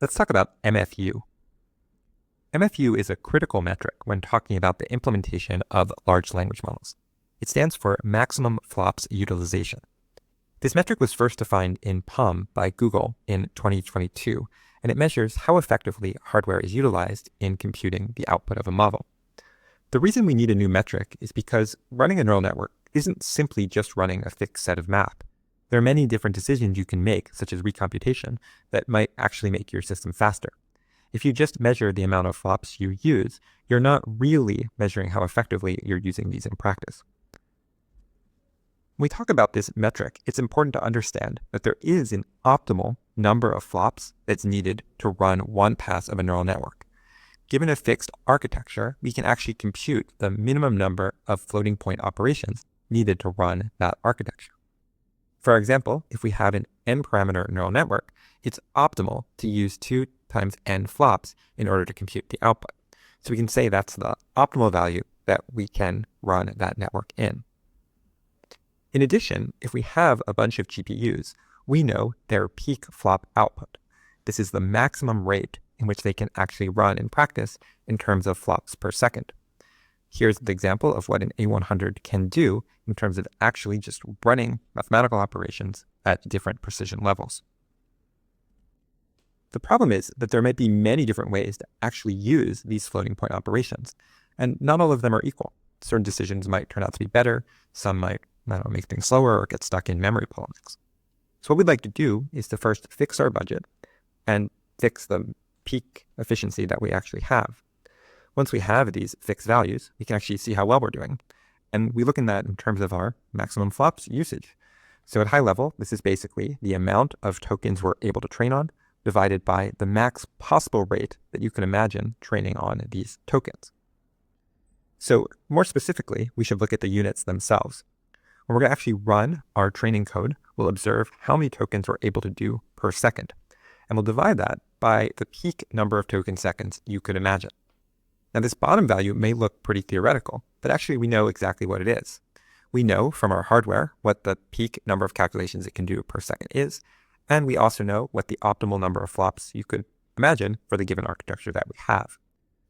Let's talk about MFU. MFU is a critical metric when talking about the implementation of large language models. It stands for Maximum Flops Utilization. This metric was first defined in PaLM by Google in 2022, and it measures how effectively hardware is utilized in computing the output of a model. The reason we need a new metric is because running a neural network isn't simply just running a fixed set of math. There are many different decisions you can make, such as recomputation, that might actually make your system faster. If you just measure the amount of flops you use, you're not really measuring how effectively you're using these in practice. When we talk about this metric, it's important to understand that there is an optimal number of flops that's needed to run one pass of a neural network. Given a fixed architecture, we can actually compute the minimum number of floating point operations needed to run that architecture. For example, if we have an n-parameter neural network, it's optimal to use 2 times n flops in order to compute the output. So we can say that's the optimal value that we can run that network in. In addition, if we have a bunch of GPUs, we know their peak flop output. This is the maximum rate in which they can actually run in practice in terms of flops per second. Here's the example of what an A100 can do in terms of actually just running mathematical operations at different precision levels. The problem is that there might be many different ways to actually use these floating point operations, and not all of them are equal. Certain decisions might turn out to be better, some might make things slower or get stuck in memory bottlenecks. So what we'd like to do is to first fix our budget and fix the peak efficiency that we actually have. Once we have these fixed values, we can actually see how well we're doing. And we look in that in terms of our maximum flops usage. So at high level, this is basically the amount of tokens we're able to train on divided by the max possible rate that you can imagine training on these tokens. So more specifically, we should look at the units themselves. When we're going to actually run our training code, we'll observe how many tokens we're able to do per second. And we'll divide that by the peak number of token seconds you could imagine. Now this bottom value may look pretty theoretical, but actually we know exactly what it is. We know from our hardware what the peak number of calculations it can do per second is, and we also know what the optimal number of flops you could imagine for the given architecture that we have.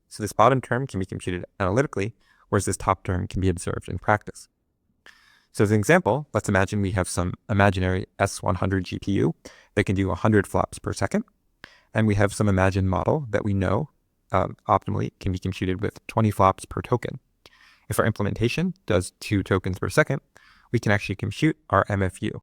So this bottom term can be computed analytically, whereas this top term can be observed in practice. So as an example, let's imagine we have some imaginary S100 GPU that can do 100 flops per second, and we have some imagined model that we know optimally can be computed with 20 flops per token. If our implementation does 2 tokens per second, we can actually compute our MFU.